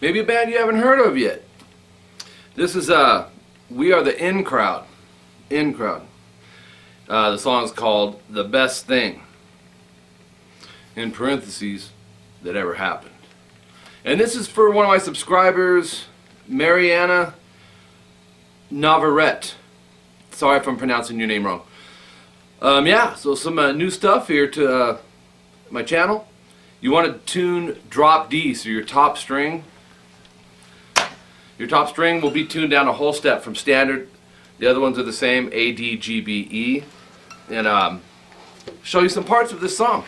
Maybe a band you haven't heard of yet. This is we are the In Crowd. In Crowd. The song is called The Best Thing, in parentheses, that ever happened. And this is for one of my subscribers, Mariana Navarrete. Sorry if I'm pronouncing your name wrong. Yeah, so some new stuff here to my channel. You want to tune drop D, so your top string. Your top string will be tuned down a whole step from standard. The other ones are the same, A, D, G, B, E. And show you some parts of this song.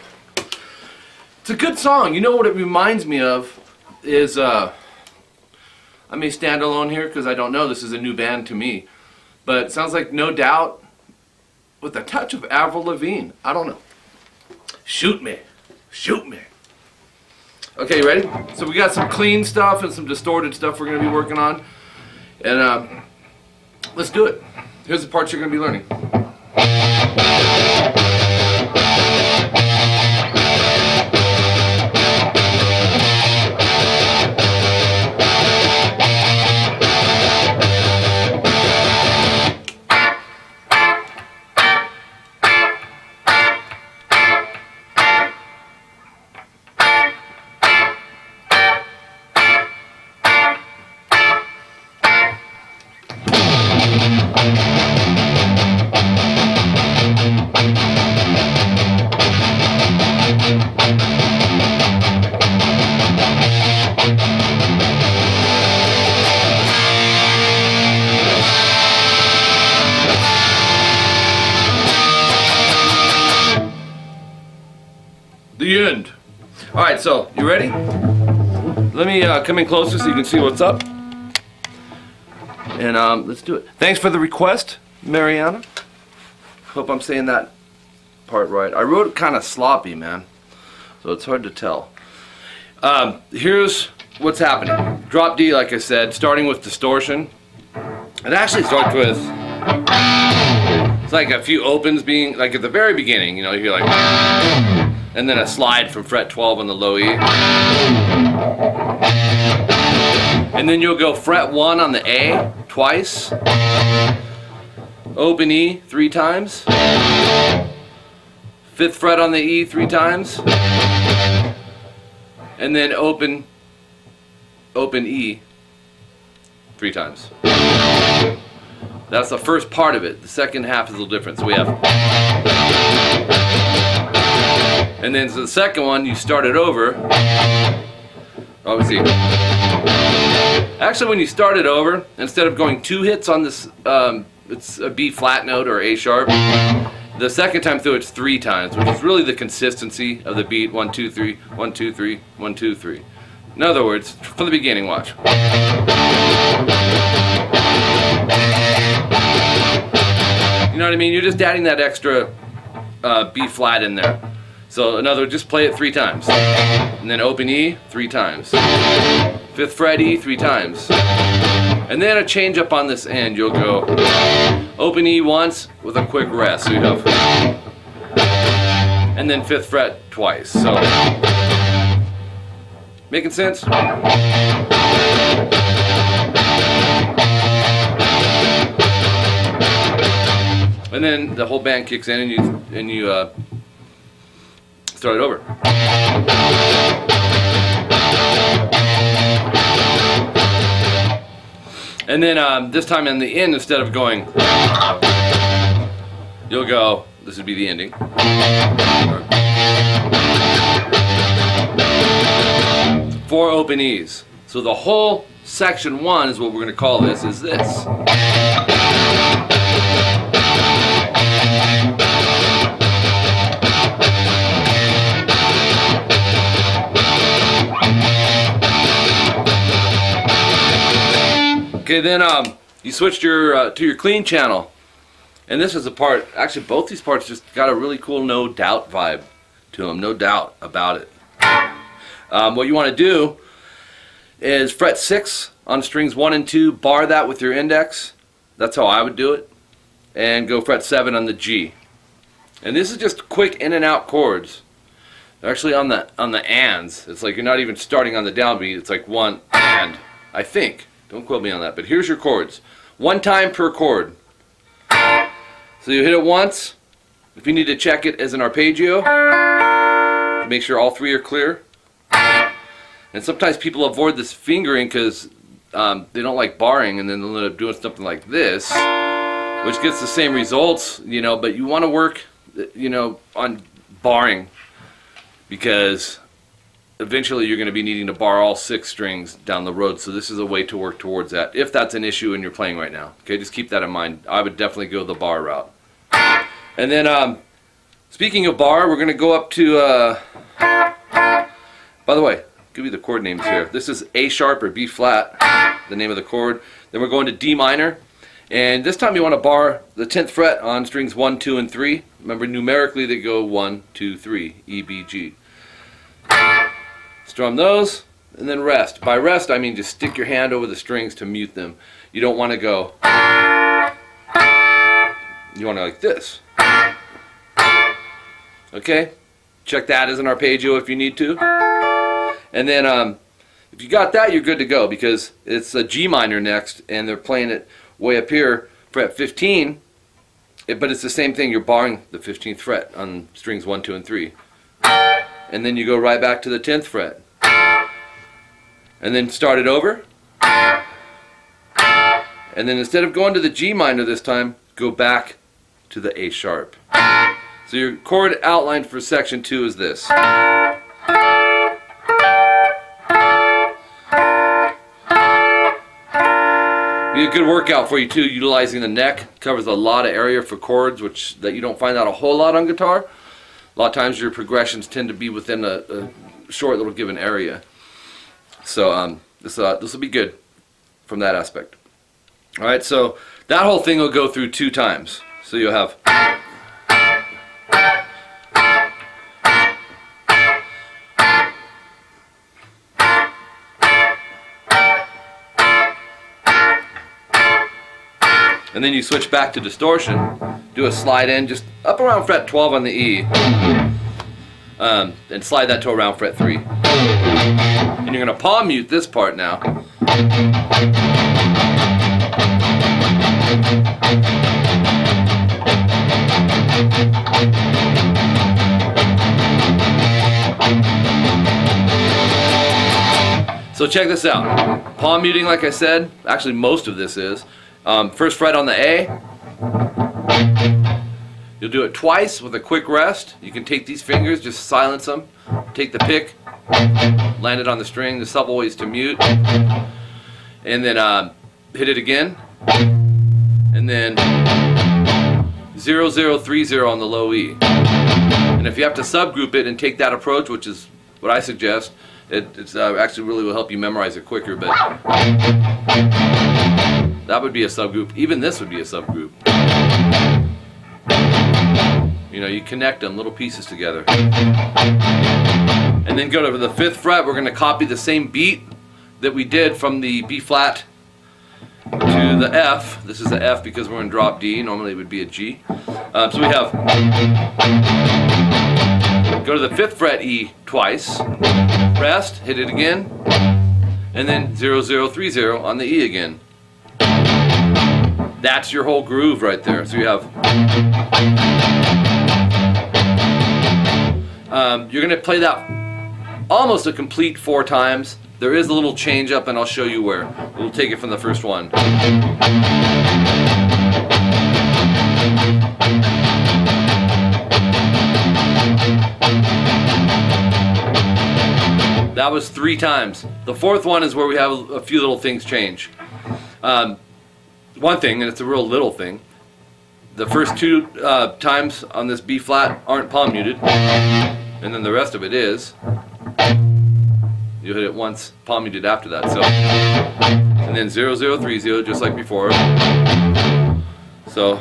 It's a good song. You know what it reminds me of is, I may stand alone here because I don't know. This is a new band to me. But it sounds like No Doubt with a touch of Avril Lavigne. I don't know. Shoot me. Shoot me. Okay, you ready? So we got some clean stuff and some distorted stuff we're going to be working on. And let's do it. Here's the parts you're going to be learning. The end. Alright, so, you ready? Let me come in closer so you can see what's up. And let's do it. Thanks for the request, Mariana. Hope I'm saying that part right. I wrote it kind of sloppy, man. So it's hard to tell. Here's what's happening. Drop D, like I said, starting with distortion. It actually starts with, it's like a few opens being, like at the very beginning, you know, you hear like, and then a slide from fret 12 on the low E. And then you'll go fret 1 on the A twice, open E 3 times, 5th fret on the E 3 times, and then open E 3 times. That's the first part of it. The second half is a little different. So we have, and then so the second one, you start it over. Oh, let's see. Actually, when you start it over, instead of going 2 hits on this, it's a B flat note or A sharp. The second time through, it's 3 times, which is really the consistency of the beat. 1, 2, 3, 1, 2, 3, 1, 2, 3. In other words, from the beginning, watch. You know what I mean? You're just adding that extra B flat in there. So in other words, just play it 3 times. And then open E 3 times. 5th fret E 3 times. And then a change up on this end. You'll go open E once with a quick rest. So you have, and then 5th fret twice. So, making sense? And then the whole band kicks in, and you start it over. And then this time in the end, instead of going, you'll go, this would be the ending. 4 open E's. So the whole section 1 is what we're going to call this, is this. Okay, then you switched your to your clean channel, and this is a part. Actually, both these parts just got a really cool No Doubt vibe to them. No doubt about it. What you want to do is fret 6 on strings 1 and 2. Bar that with your index. That's how I would do it. And go fret 7 on the G. And this is just quick in and out chords. They're actually on the ands. It's like you're not even starting on the downbeat. It's like one and. I think. Don't quote me on that. But here's your chords. One time per chord. So you hit it once. If you need to check it as an arpeggio, make sure all three are clear. And sometimes people avoid this fingering because they don't like barring, and then they'll end up doing something like this, which gets the same results, you know, but you want to work, you know, on barring, because eventually you're going to be needing to bar all 6 strings down the road. So this is a way to work towards that, if that's an issue and you're playing right now. Okay, just keep that in mind. I would definitely go the bar route. And then, speaking of bar, we're going to go up to, by the way, give you the chord names here. This is A sharp or B flat, the name of the chord. Then we're going to D minor. And this time you want to bar the 10th fret on strings 1, 2, and 3. Remember, numerically they go 1, 2, 3, E, B, G. Strum those, and then rest. By rest, I mean just stick your hand over the strings to mute them. You don't want to go. You want to like this. Okay? Check that as an arpeggio if you need to. And then if you got that, you're good to go, because it's a G minor next, and they're playing it way up here, fret 15, but it's the same thing. You're barring the 15th fret on strings 1, 2, and 3. And then you go right back to the 10th fret. And then start it over. And then instead of going to the G minor this time, go back to the A sharp. So your chord outline for section 2 is this. Be a good workout for you too, utilizing the neck. Covers a lot of area for chords, which that you don't find out a whole lot on guitar. A lot of times your progressions tend to be within a short little given area. So this will be good from that aspect. Alright, so that whole thing will go through 2 times. So you'll have and then you switch back to distortion, do a slide in just up around fret 12 on the E, and slide that to around fret 3. And you're going to palm mute this part now. So check this out. Palm muting, like I said, actually most of this is. First fret on the A. You'll do it twice with a quick rest. You can take these fingers, just silence them. Take the pick, land it on the string, the subvoice to mute. And then hit it again. And then 0, 0, 3, 0 on the low E. And if you have to subgroup it and take that approach, which is what I suggest, it's actually really will help you memorize it quicker, but that would be a subgroup. Even this would be a subgroup. You know, you connect them, little pieces together. And then go to the 5th fret. We're going to copy the same beat that we did from the B flat to the F. This is the F because we're in drop D. Normally it would be a G. So we have, go to the 5th fret E twice, rest, hit it again, and then 0, 0, 3, 0 on the E again. That's your whole groove right there. So you have, you're going to play that almost a complete 4 times. There is a little change up, and I'll show you where. We'll take it from the first one. That was 3 times. The 4th one is where we have a few little things change. One thing, and it's a real little thing, the first 2 times on this B flat aren't palm muted, and then the rest of it is. You hit it once, palm muted after that. So, and then 0, 0, 3, 0, just like before. So,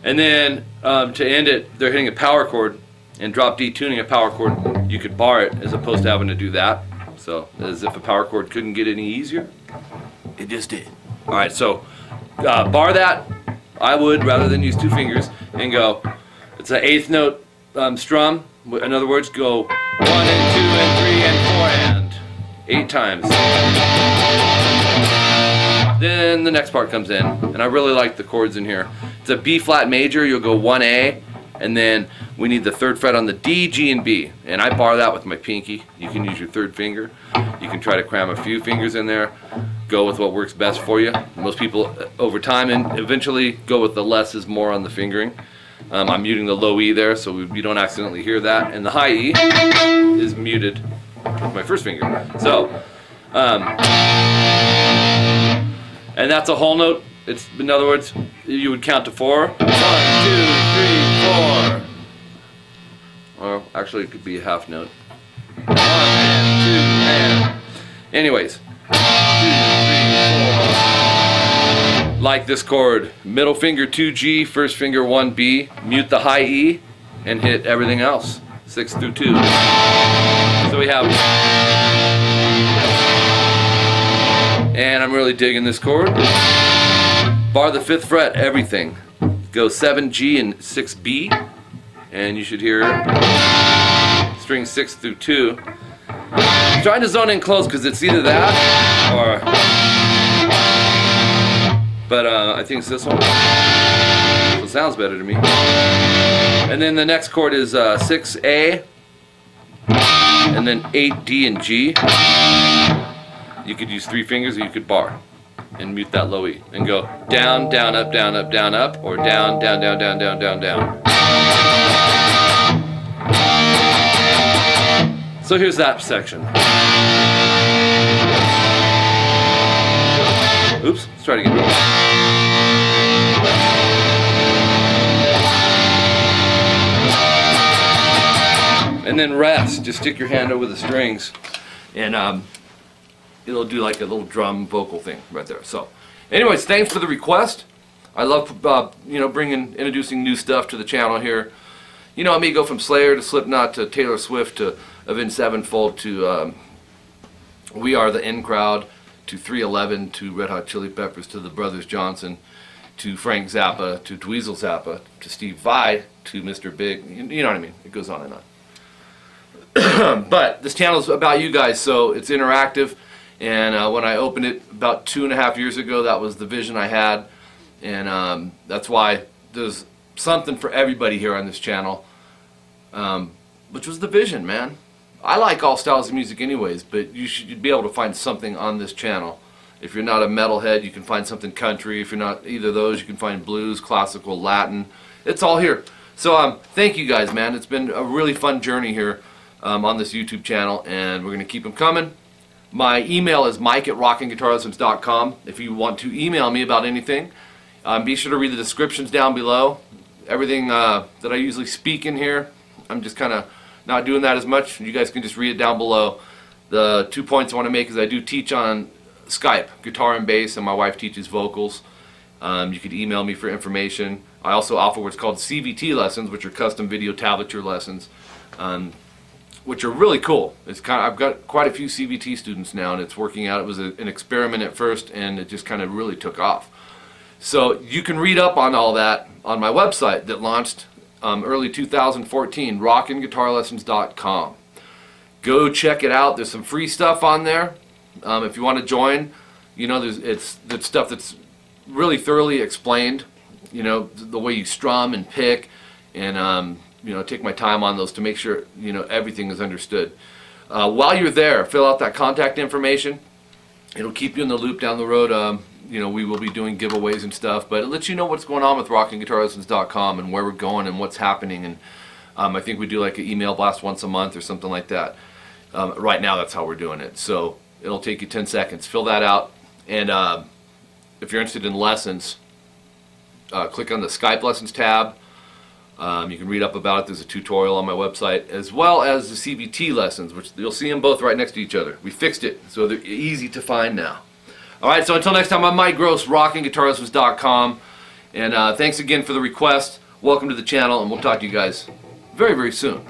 and then to end it, they're hitting a power chord, and drop D tuning a power chord. You could bar it as opposed to having to do that. So, as if a power chord couldn't get any easier, it just did. All right, so bar that. I would, rather than use 2 fingers, and go. It's an 8th note strum. In other words, go 1 and 2 and 3 and 4 and 8 times. Then the next part comes in, and I really like the chords in here. It's a B flat major. You'll go 1A, and then we need the 3rd fret on the D, G, and B. And I bar that with my pinky. You can use your 3rd finger. You can try to cram a few fingers in there. Go with what works best for you. Most people over time and eventually go with the less is more on the fingering. I'm muting the low E there so you don't accidentally hear that. And the high E is muted with my 1st finger. So, and that's a whole note. It's, in other words, you would count to 4. 1, 2, 3, 4. Or actually, it could be a half note. 1 and 2 and. Anyways, 2, 3, 4. Like this chord, middle finger 2G, 1st finger 1B, mute the high E, and hit everything else. 6 through 2. So we have. And I'm really digging this chord. Bar the 5th fret, everything. Go 7G and 6B, and you should hear string 6 through 2. I'm trying to zone in close because it's either that or, but I think it's this one. So it sounds better to me. And then the next chord is 6A, and then 8D and G. You could use 3 fingers, or you could bar and mute that low E and go down, down, up, down, up, down, up, or down, down, down, down, down, down, down. So here's that section. Oops, let's try it again. And then rest. Just stick your hand over the strings, and it'll do like a little drum vocal thing right there. So, anyways, thanks for the request. I love introducing new stuff to the channel here. You know, I may go from Slayer to Slipknot to Taylor Swift to Avenged Sevenfold to We Are the In Crowd to 311 to Red Hot Chili Peppers to the Brothers Johnson to Frank Zappa to Dweezil Zappa to Steve Vai to Mr. Big. You know what I mean? It goes on and on. But this channel is about you guys, so it's interactive. And when I opened it about 2.5 years ago, that was the vision I had. And that's why there's something for everybody here on this channel, which was the vision, man. I like all styles of music anyways, but you'd be able to find something on this channel. If you're not a metalhead, you can find something country. If you're not either of those, you can find blues, classical, Latin. It's all here. So thank you guys, man. It's been a really fun journey here on this YouTube channel, and we're going to keep them coming. My email is mike@rockinguitarlessons.com. If you want to email me about anything, be sure to read the descriptions down below. Everything that I usually speak in here, I'm just kind of not doing that as much. You guys can just read it down below. The 2 points I want to make is I do teach on Skype, guitar and bass, and my wife teaches vocals. You could email me for information. I also offer what's called CVT lessons, which are custom video tablature lessons, which are really cool. I've got quite a few CVT students now, and it's working out. It was an experiment at first, and it just kind of really took off. So you can read up on all that on my website that launched early 2014, rockinguitarlessons.com. Go check it out. There's some free stuff on there. If you want to join, you know, it's stuff that's really thoroughly explained. You know, the way you strum and pick, and you know, take my time on those to make sure, you know, everything is understood. While you're there, fill out that contact information. It'll keep you in the loop down the road. You know, we will be doing giveaways and stuff, but it lets you know what's going on with rockinguitarlessons.com and where we're going and what's happening. And I think we do like an email blast once a month or something like that. Right now, that's how we're doing it. So it'll take you 10 seconds. Fill that out. And if you're interested in lessons, click on the Skype lessons tab. You can read up about it. There's a tutorial on my website, as well as the CVT lessons, which you'll see them both right next to each other. We fixed it, so they're easy to find now. Alright, so until next time, I'm Mike Gross, rockinguitarlessons.com. And thanks again for the request. Welcome to the channel, and we'll talk to you guys very, very soon.